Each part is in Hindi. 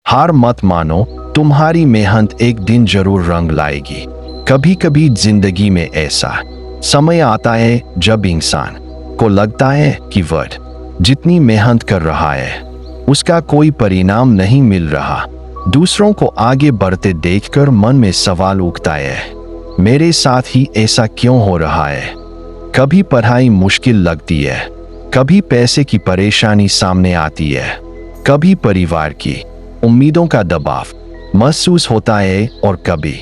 हार मत मानो, तुम्हारी मेहनत एक दिन जरूर रंग लाएगी। कभी कभी जिंदगी में ऐसा समय आता है जब इंसान को लगता है कि वह जितनी मेहनत कर रहा है उसका कोई परिणाम नहीं मिल रहा। दूसरों को आगे बढ़ते देखकर मन में सवाल उठता है, मेरे साथ ही ऐसा क्यों हो रहा है। कभी पढ़ाई मुश्किल लगती है, कभी पैसे की परेशानी सामने आती है, कभी परिवार की उम्मीदों का दबाव महसूस होता है और कभी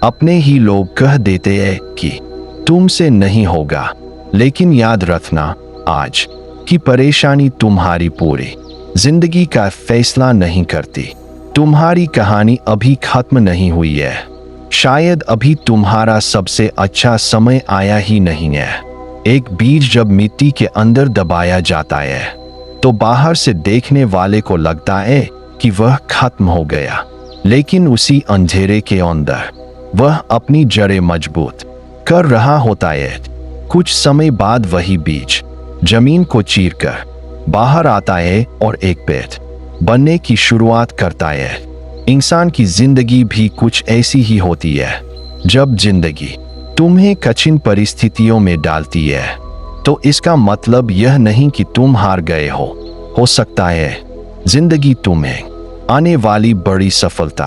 अपने ही लोग कह देते हैं कि तुमसे नहीं होगा। लेकिन याद रखना, आज की परेशानी तुम्हारी पूरी जिंदगी का फैसला नहीं करती। तुम्हारी कहानी अभी खत्म नहीं हुई है। शायद अभी तुम्हारा सबसे अच्छा समय आया ही नहीं है। एक बीज जब मिट्टी के अंदर दबाया जाता है तो बाहर से देखने वाले को लगता है कि वह खत्म हो गया, लेकिन उसी अंधेरे के अंदर वह अपनी जड़ें मजबूत कर रहा होता है। कुछ समय बाद वही बीज जमीन को चीरकर बाहर आता है और एक पेड़ बनने की शुरुआत करता है। इंसान की जिंदगी भी कुछ ऐसी ही होती है। जब जिंदगी तुम्हें कठिन परिस्थितियों में डालती है तो इसका मतलब यह नहीं कि तुम हार गए हो सकता है जिंदगी तुम्हें आने वाली बड़ी सफलता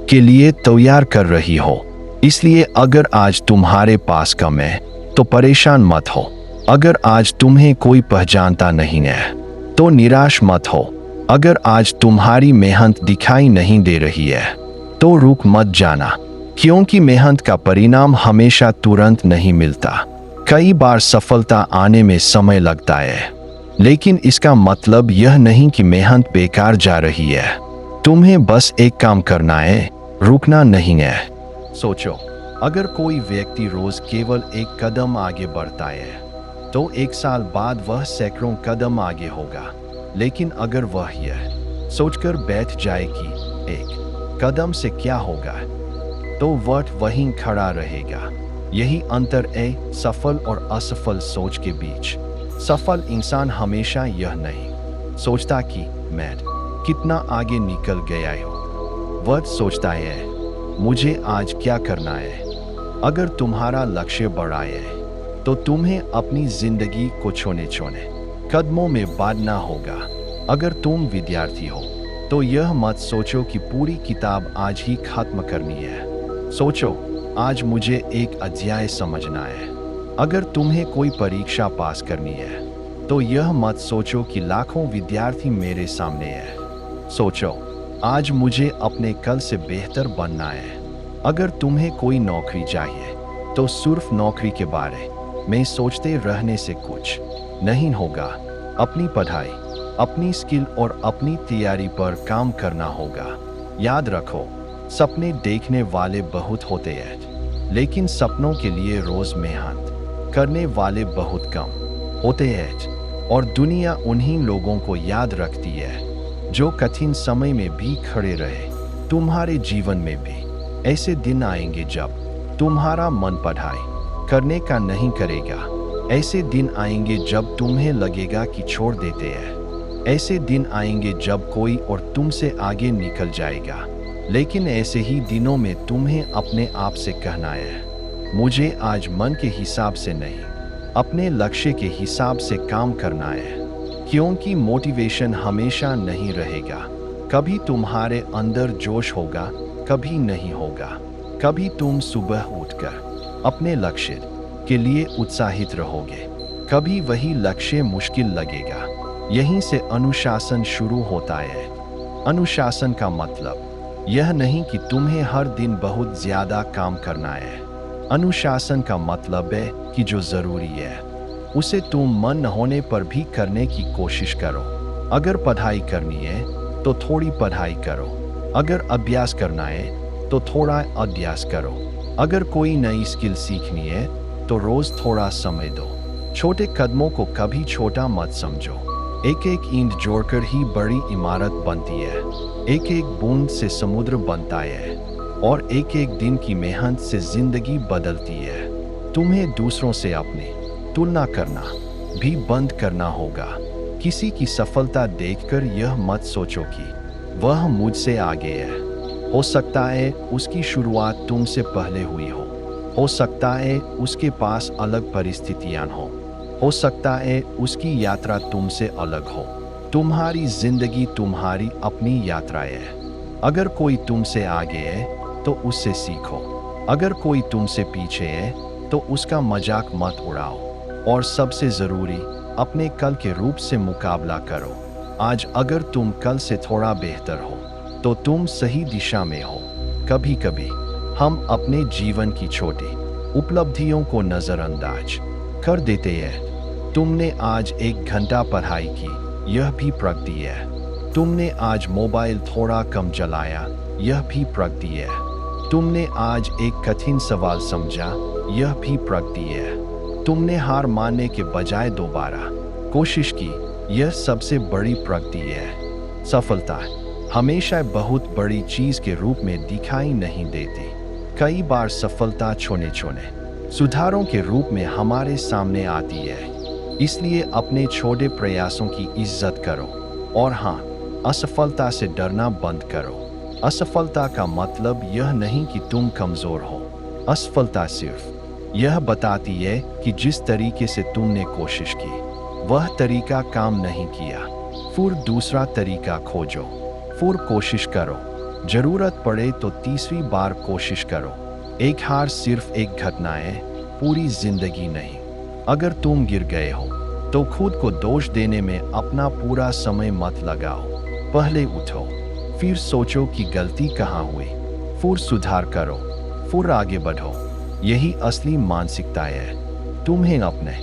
के लिए तैयार कर रही हो। इसलिए अगर आज तुम्हारे पास कम है तो परेशान मत हो। अगर आज तुम्हें कोई पहचानता नहीं है तो निराश मत हो। अगर आज तुम्हारी मेहनत दिखाई नहीं दे रही है तो रुक मत जाना, क्योंकि मेहनत का परिणाम हमेशा तुरंत नहीं मिलता। कई बार सफलता आने में समय लगता है, लेकिन इसका मतलब यह नहीं कि मेहनत बेकार जा रही है। तुम्हें बस एक काम करना है, रुकना नहीं है। सोचो, अगर कोई व्यक्ति रोज केवल एक कदम आगे बढ़ता है तो एक साल बाद वह सैकड़ों कदम आगे होगा। लेकिन अगर वह यह सोचकर बैठ जाए कि एक कदम से क्या होगा, तो वह वहीं खड़ा रहेगा। यही अंतर है सफल और असफल सोच के बीच। सफल इंसान हमेशा यह नहीं सोचता कि मैं कितना आगे निकल गया हूँ, वह सोचता है मुझे आज क्या करना है। अगर तुम्हारा लक्ष्य बड़ा है तो तुम्हें अपनी जिंदगी को छोटे छोटे कदमों में बांटना होगा। अगर तुम विद्यार्थी हो तो यह मत सोचो कि पूरी किताब आज ही खत्म करनी है। सोचो, आज मुझे एक अध्याय समझना है। अगर तुम्हें कोई परीक्षा पास करनी है तो यह मत सोचो कि लाखों विद्यार्थी मेरे सामने हैं। सोचो, आज मुझे अपने कल से बेहतर बनना है। अगर तुम्हें कोई नौकरी चाहिए तो सिर्फ नौकरी के बारे में सोचते रहने से कुछ नहीं होगा। अपनी पढ़ाई, अपनी स्किल और अपनी तैयारी पर काम करना होगा। याद रखो, सपने देखने वाले बहुत होते हैं, लेकिन सपनों के लिए रोज मेहनत करने वाले बहुत कम होते हैं। और दुनिया उन्हीं लोगों को याद रखती है जो कठिन समय में भी खड़े रहे। तुम्हारे जीवन में भी ऐसे दिन आएंगे जब तुम्हारा मन पढ़ाई करने का नहीं करेगा। ऐसे दिन आएंगे जब तुम्हें लगेगा कि छोड़ देते हैं। ऐसे दिन आएंगे जब कोई और तुमसे आगे निकल जाएगा। लेकिन ऐसे ही दिनों में तुम्हें अपने आप से कहना है, मुझे आज मन के हिसाब से नहीं, अपने लक्ष्य के हिसाब से काम करना है। क्योंकि मोटिवेशन हमेशा नहीं रहेगा। कभी तुम्हारे अंदर जोश होगा, कभी नहीं होगा। कभी तुम सुबह उठकर अपने लक्ष्य के लिए उत्साहित रहोगे, कभी वही लक्ष्य मुश्किल लगेगा। यहीं से अनुशासन शुरू होता है। अनुशासन का मतलब यह नहीं कि तुम्हें हर दिन बहुत ज्यादा काम करना है। अनुशासन का मतलब है कि जो जरूरी है उसे तुम मन न होने पर भी करने की कोशिश करो। अगर पढ़ाई करनी है तो थोड़ी पढ़ाई करो। अगर अभ्यास करना है तो थोड़ा अभ्यास करो। अगर कोई नई स्किल सीखनी है तो रोज थोड़ा समय दो। छोटे कदमों को कभी छोटा मत समझो। एक एक ईंट जोड़कर ही बड़ी इमारत बनती है। एक एक बूंद से समुद्र बनता है और एक एक दिन की मेहनत से जिंदगी बदलती है। तुम्हें दूसरों से अपनी तुलना करना भी बंद करना होगा। किसी की सफलता देखकर यह मत सोचो कि वह मुझसे आगे है। हो सकता है उसकी शुरुआत तुमसे पहले हुई हो सकता है उसके पास अलग परिस्थितियां हो सकता है उसकी यात्रा तुमसे अलग हो। तुम्हारी जिंदगी तुम्हारी अपनी यात्रा है। अगर कोई तुमसे आगे है तो उससे सीखो, अगर कोई तुमसे पीछे है तो उसका मजाक मत उड़ाओ, और सबसे ज़रूरी, अपने कल के रूप से मुकाबला करो। आज अगर तुम कल से थोड़ा बेहतर हो तो तुम सही दिशा में हो। कभी कभी हम अपने जीवन की छोटी उपलब्धियों को नज़रअंदाज कर देते हैं। तुमने आज 1 घंटा पढ़ाई की, यह भी प्रगति है। तुमने आज मोबाइल थोड़ा कम चलाया, यह भी प्रगति है। तुमने आज एक कठिन सवाल समझा, यह भी प्रगति है। तुमने हार मानने के बजाय दोबारा कोशिश की, यह सबसे बड़ी प्रगति है। सफलता हमेशा बहुत बड़ी चीज के रूप में दिखाई नहीं देती। कई बार सफलता छोटे छोटे सुधारों के रूप में हमारे सामने आती है। इसलिए अपने छोटे प्रयासों की इज्जत करो, और हाँ, असफलता से डरना बंद करो। असफलता का मतलब यह नहीं कि तुम कमजोर हो। असफलता सिर्फ यह बताती है कि जिस तरीके से तुमने कोशिश की वह तरीका काम नहीं किया। फिर दूसरा तरीका खोजो, फिर कोशिश करो। जरूरत पड़े तो तीसरी बार कोशिश करो। एक हार सिर्फ एक घटना है, पूरी जिंदगी नहीं। अगर तुम गिर गए हो तो खुद को दोष देने में अपना पूरा समय मत लगाओ। पहले उठो, फिर सोचो कि गलती कहाँ हुई, फिर सुधार करो, फिर आगे बढ़ो। यही असली मानसिकता है। तुम्हें अपने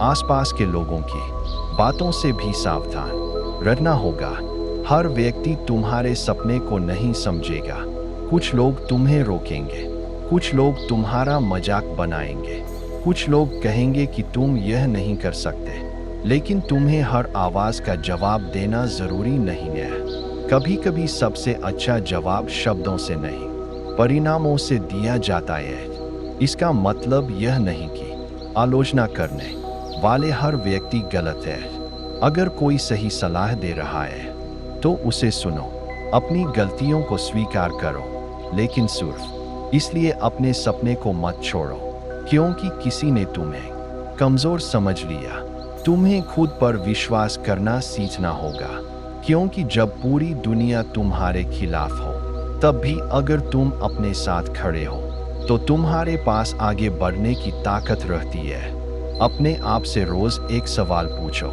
आसपास के लोगों की बातों से भी सावधान रहना होगा। हर व्यक्ति तुम्हारे सपने को नहीं समझेगा। कुछ लोग तुम्हें रोकेंगे, कुछ लोग तुम्हारा मजाक बनाएंगे, कुछ लोग कहेंगे कि तुम यह नहीं कर सकते। लेकिन तुम्हें हर आवाज़ का जवाब देना ज़रूरी नहीं है। कभी कभी सबसे अच्छा जवाब शब्दों से नहीं, परिणामों से दिया जाता है। इसका मतलब यह नहीं कि आलोचना करने वाले हर व्यक्ति गलत है। अगर कोई सही सलाह दे रहा है तो उसे सुनो। अपनी गलतियों को स्वीकार करो, लेकिन सिर्फ इसलिए अपने सपने को मत छोड़ो क्योंकि किसी ने तुम्हें कमज़ोर समझ लिया। तुम्हें खुद पर विश्वास करना सीखना होगा, क्योंकि जब पूरी दुनिया तुम्हारे खिलाफ हो तब भी अगर तुम अपने साथ खड़े हो तो तुम्हारे पास आगे बढ़ने की ताकत रहती है। अपने आप से रोज एक सवाल पूछो,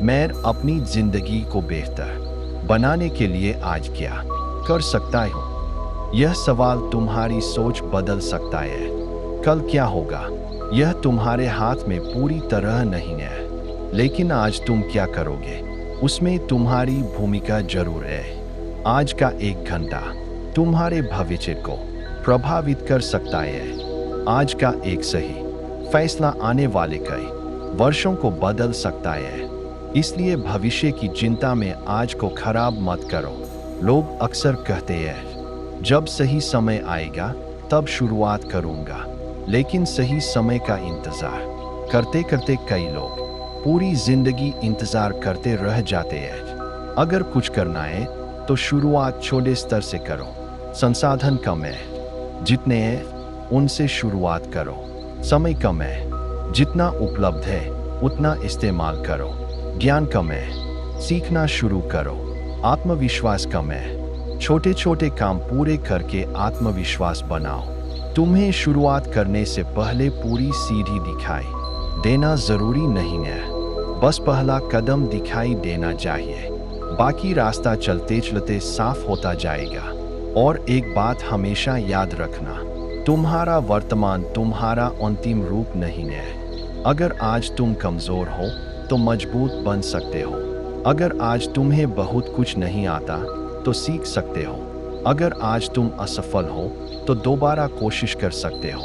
मैं अपनी जिंदगी को बेहतर बनाने के लिए आज क्या कर सकता हूँ? यह सवाल तुम्हारी सोच बदल सकता है। कल क्या होगा यह तुम्हारे हाथ में पूरी तरह नहीं है, लेकिन आज तुम क्या करोगे उसमें तुम्हारी भूमिका जरूर है। आज का 1 घंटा तुम्हारे भविष्य को प्रभावित कर सकता है। आज का एक सही फैसला आने वाले कई वर्षों को बदल सकता है। इसलिए भविष्य की चिंता में आज को खराब मत करो। लोग अक्सर कहते हैं जब सही समय आएगा तब शुरुआत करूंगा, लेकिन सही समय का इंतजार करते करते कई लोग पूरी जिंदगी इंतजार करते रह जाते हैं। अगर कुछ करना है तो शुरुआत छोटे स्तर से करो। संसाधन कम है, जितने हैं उनसे शुरुआत करो। समय कम है, जितना उपलब्ध है उतना इस्तेमाल करो। ज्ञान कम है, सीखना शुरू करो। आत्मविश्वास कम है, छोटे छोटे काम पूरे करके आत्मविश्वास बनाओ। तुम्हें शुरुआत करने से पहले पूरी सीढ़ी दिखाई देना जरूरी नहीं है, बस पहला कदम दिखाई देना चाहिए। बाकी रास्ता चलते चलते साफ होता जाएगा। और एक बात हमेशा याद रखना, तुम्हारा वर्तमान तुम्हारा अंतिम रूप नहीं है। अगर आज तुम कमजोर हो तो मजबूत बन सकते हो। अगर आज तुम्हें बहुत कुछ नहीं आता तो सीख सकते हो। अगर आज तुम असफल हो तो दोबारा कोशिश कर सकते हो।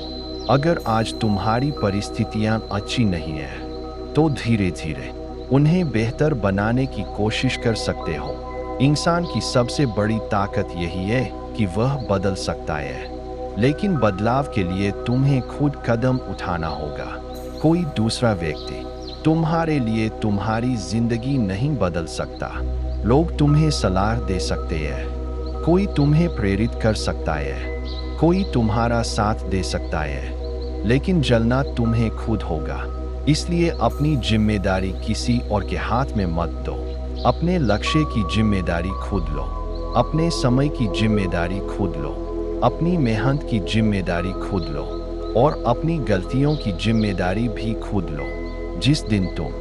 अगर आज तुम्हारी परिस्थितियां अच्छी नहीं है तो धीरे धीरे उन्हें बेहतर बनाने की कोशिश कर सकते हो। इंसान की सबसे बड़ी ताकत यही है कि वह बदल सकता है, लेकिन बदलाव के लिए तुम्हें खुद कदम उठाना होगा। कोई दूसरा व्यक्ति तुम्हारे लिए तुम्हारी जिंदगी नहीं बदल सकता। लोग तुम्हें सलाह दे सकते हैं, कोई तुम्हें प्रेरित कर सकता है, कोई तुम्हारा साथ दे सकता है, लेकिन जलना तुम्हें खुद होगा। इसलिए अपनी जिम्मेदारी किसी और के हाथ में मत दो। अपने लक्ष्य की जिम्मेदारी खुद लो, अपने समय की जिम्मेदारी खुद लो, अपनी मेहनत की जिम्मेदारी खुद लो और अपनी गलतियों की जिम्मेदारी भी खुद लो। जिस दिन तुम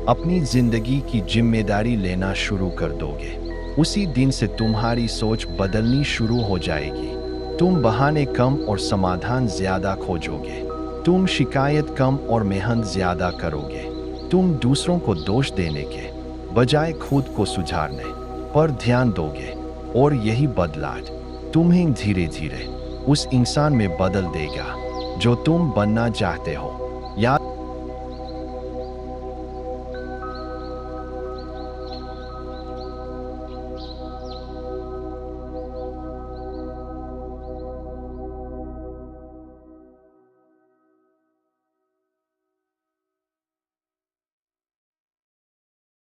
अपनी जिंदगी की जिम्मेदारी लेना शुरू कर दोगे, उसी दिन से तुम्हारी सोच बदलनी शुरू हो जाएगी। तुम बहाने कम और समाधान ज्यादा खोजोगे, तुम शिकायत कम और मेहनत ज्यादा करोगे। तुम दूसरों को दोष देने के बजाय खुद को सुधारने पर ध्यान दोगे और यही बदलाव तुम्हें धीरे धीरे उस इंसान में बदल देगा जो तुम बनना चाहते हो। याद